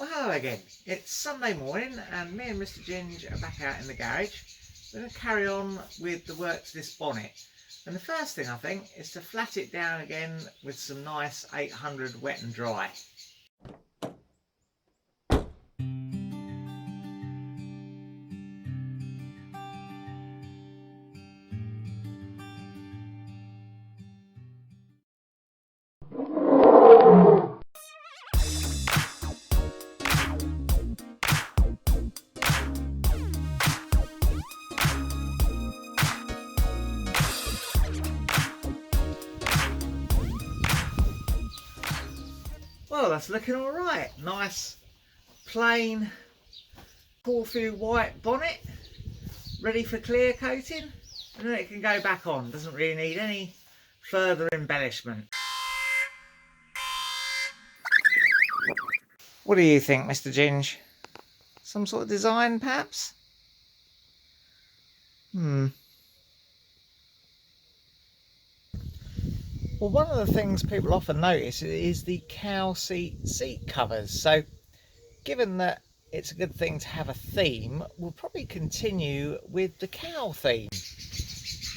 Well, hello again. It's Sunday morning and me and Mr. Ginge are back out in the garage. We're going to carry on with the work to this bonnet. And the first thing I think is to flat it down again with some nice 800 wet and dry. Well, that's looking all right. Nice, plain, Corfu white bonnet, ready for clear coating, and then it can go back on. Doesn't really need any further embellishment. What do you think, Mr. Ginge? Some sort of design, perhaps? Well, one of the things people often notice is the cow seat covers. So given that it's a good thing to have a theme, we'll probably continue with the cow theme.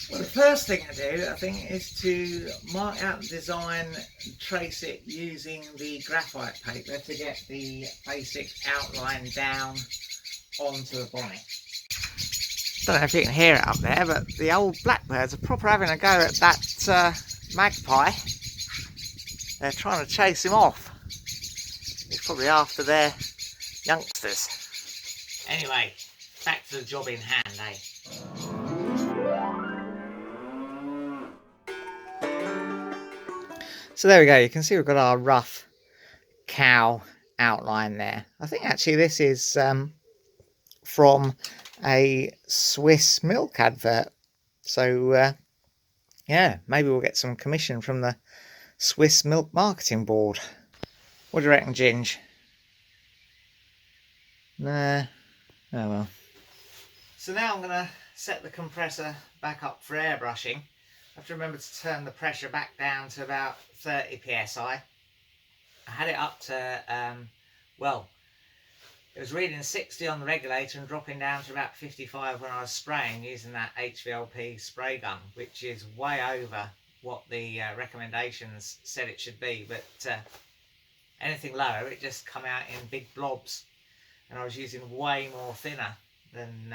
Well, the first thing to do, I think, is to mark out the design and trace it using the graphite paper to get the basic outline down onto the bonnet. Don't know if you can hear it up there, but the old blackbirds are proper having a go at that magpie. They're trying to chase him off. It's probably after their youngsters. Anyway, back to the job in hand, eh? So there we go, you can see we've got our rough cow outline there. I think actually this is from a Swiss milk advert. So yeah, maybe we'll get some commission from the Swiss Milk Marketing Board. What do you reckon, Ginge? Nah, oh well. So now I'm going to set the compressor back up for airbrushing. I have to remember to turn the pressure back down to about 30 psi. I had it up to, well, it was reading 60 on the regulator and dropping down to about 55 when I was spraying using that HVLP spray gun, which is way over what the recommendations said it should be. But anything lower, it just come out in big blobs. And I was using way more thinner than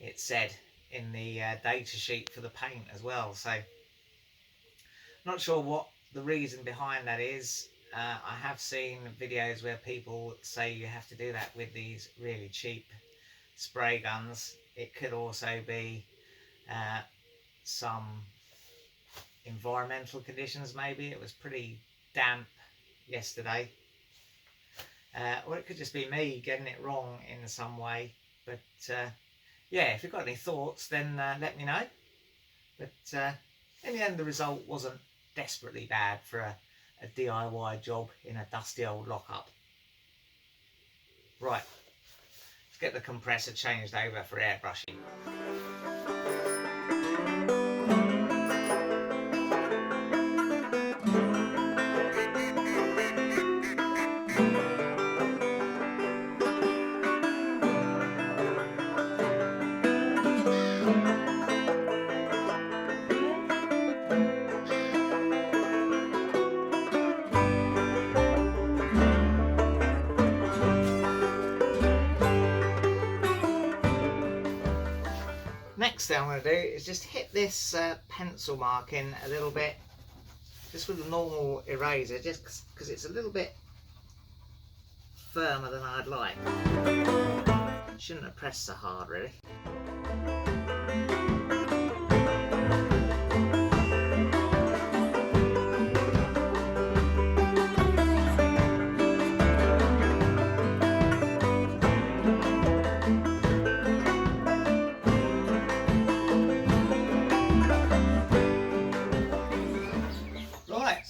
it said in the data sheet for the paint as well. So not sure what the reason behind that is. I have seen videos where people say you have to do that with these really cheap spray guns. It could also be some environmental conditions maybe. It was pretty damp yesterday. Or it could just be me getting it wrong in some way. But yeah, if you've got any thoughts, then let me know. But in the end, the result wasn't desperately bad for a DIY job in a dusty old lockup. Right, let's get the compressor changed over for airbrushing. Next thing I'm going to do is just hit this pencil marking a little bit, just with a normal eraser, just because it's a little bit firmer than I'd like. Shouldn't have pressed so hard really.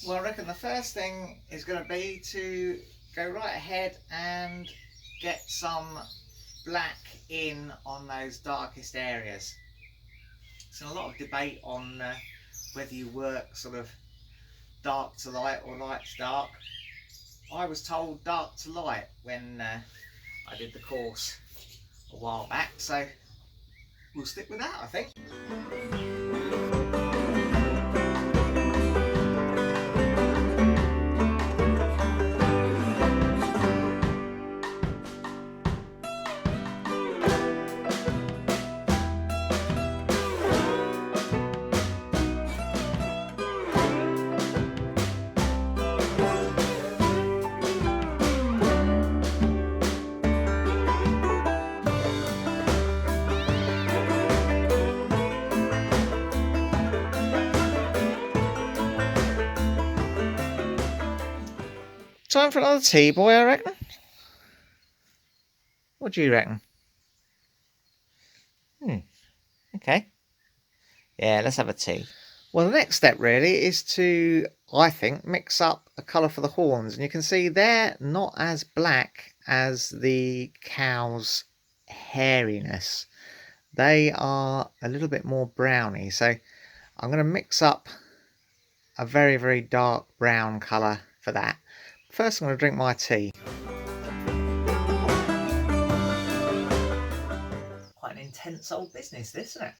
Well, I reckon the first thing is going to be to go right ahead and get some black in on those darkest areas. There's a lot of debate on whether you work sort of dark to light or light to dark. I was told dark to light when I did the course a while back, so we'll stick with that, I think. Time for another tea, boy, I reckon. What do you reckon? Okay. Yeah, let's have a tea. Well, the next step really is to, I think, mix up a colour for the horns. And you can see they're not as black as the cow's hairiness. They are a little bit more browny. So I'm going to mix up a very, very dark brown colour for that. First, I'm going to drink my tea. Quite an intense old business, this, isn't it?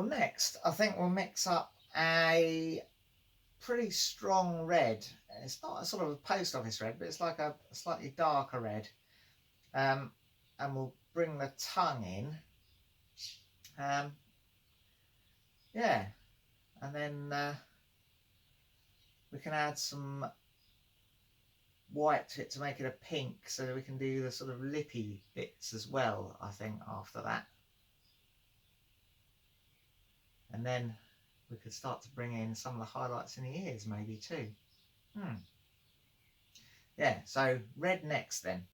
Next, I think we'll mix up a pretty strong red. It's not a sort of a post office red, but it's like a slightly darker red. And we'll bring the tongue in. Yeah, and then we can add some white to it to make it a pink, so that we can do the sort of lippy bits as well, I think, after that. And then we could start to bring in some of the highlights in the ears maybe too. Yeah, so red next then.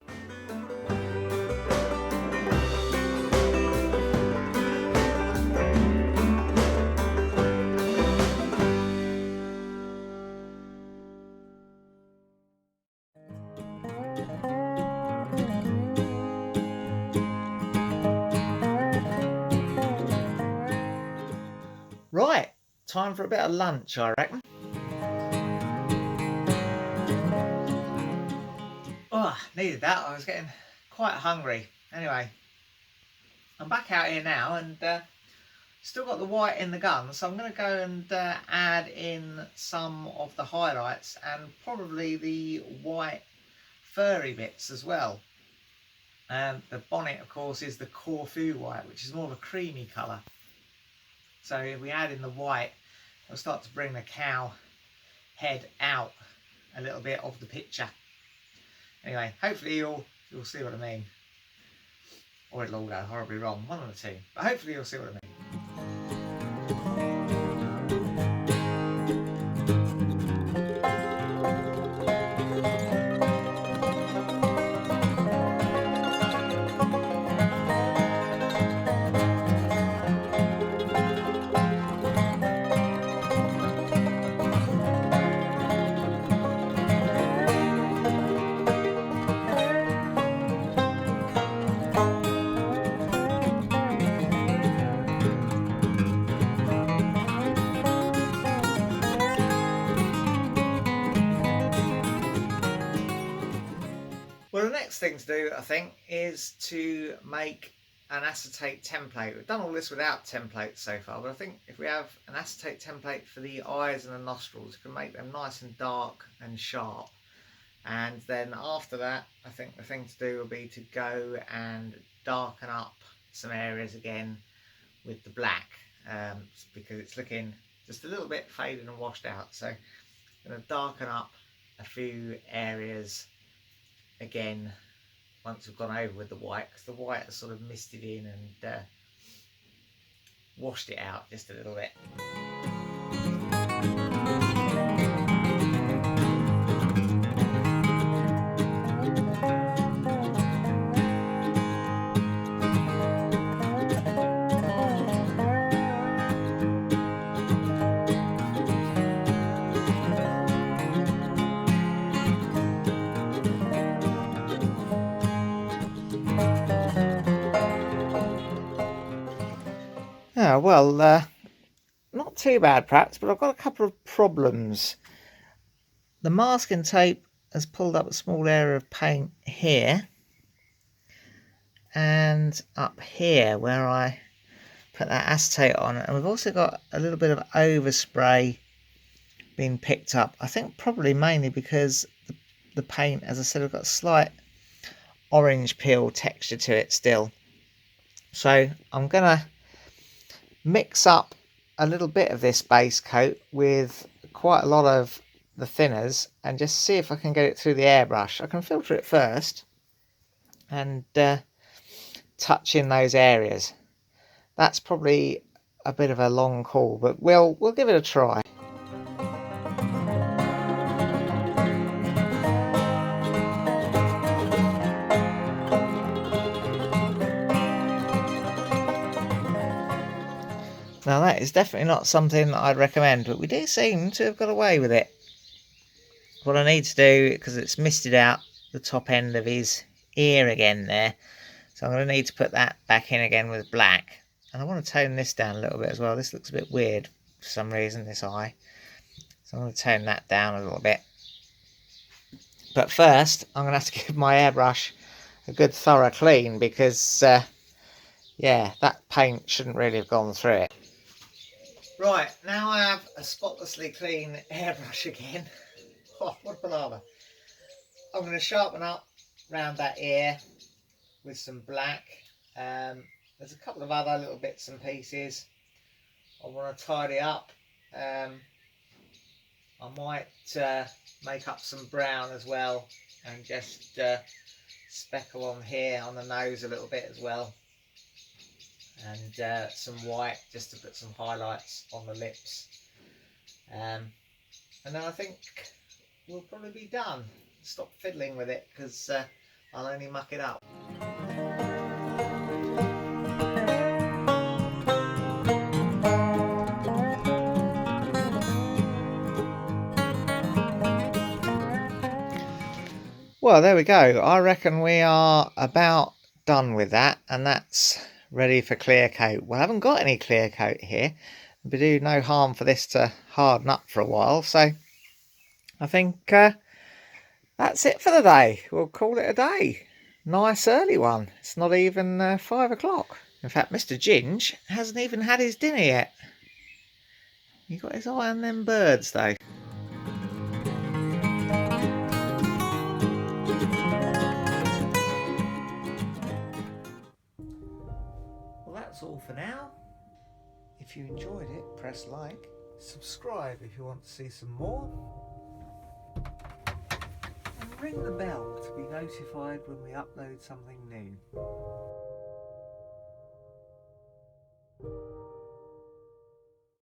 Right, time for a bit of lunch, I reckon. Oh, needed that. I was getting quite hungry. Anyway, I'm back out here now and still got the white in the gun, so I'm going to go and add in some of the highlights and probably the white furry bits as well. The bonnet, of course, is the Corfu white, which is more of a creamy colour. So if we add in the white, we'll start to bring the cow head out a little bit of the picture. Anyway, hopefully you'll see what I mean. Or it'll all go horribly wrong, one of the two. But hopefully you'll see what I mean. Well, the next thing to do, I think, is to make an acetate template. We've done all this without templates so far, but I think if we have an acetate template for the eyes and the nostrils, we can make them nice and dark and sharp. And then after that, I think the thing to do will be to go and darken up some areas again with the black, because it's looking just a little bit faded and washed out. So I'm going to darken up a few areas again once we've gone over with the white, because the white is sort of misted in and washed it out just a little bit. Oh, well, not too bad perhaps, but I've got a couple of problems. The masking tape has pulled up a small area of paint here and up here where I put that acetate on, and we've also got a little bit of overspray being picked up. I think probably mainly because the paint, as I said, I've got a slight orange peel texture to it still. So I'm gonna mix up a little bit of this base coat with quite a lot of the thinners and just see if I can get it through the airbrush. I can filter it first and touch in those areas. That's probably a bit of a long call, but we'll give it a try. Now that is definitely not something that I'd recommend, but we do seem to have got away with it. What I need to do, because it's misted out the top end of his ear again there, so I'm going to need to put that back in again with black. And I want to tone this down a little bit as well. This looks a bit weird for some reason, this eye. So I'm going to tone that down a little bit. But first, I'm going to have to give my airbrush a good thorough clean because, yeah, that paint shouldn't really have gone through it. Right, now I have a spotlessly clean airbrush again. Oh, what a palaver. I'm going to sharpen up around that ear with some black. There's a couple of other little bits and pieces I want to tidy up. I might make up some brown as well and just speckle on here on the nose a little bit as well. And some white just to put some highlights on the lips. And then I think we'll probably be done. Stop fiddling with it because I'll only muck it up. Well, there we go. I reckon we are about done with that, and that's ready for clear coat. We haven't got any clear coat here. It'd do no harm for this to harden up for a while, so I think that's it for the day. We'll call it a day. Nice early one. It's not even 5 o'clock. In fact, Mr. Ginge hasn't even had his dinner yet. He got his eye on them birds though. That's all for now. If you enjoyed it, press like, subscribe if you want to see some more, and ring the bell to be notified when we upload something new.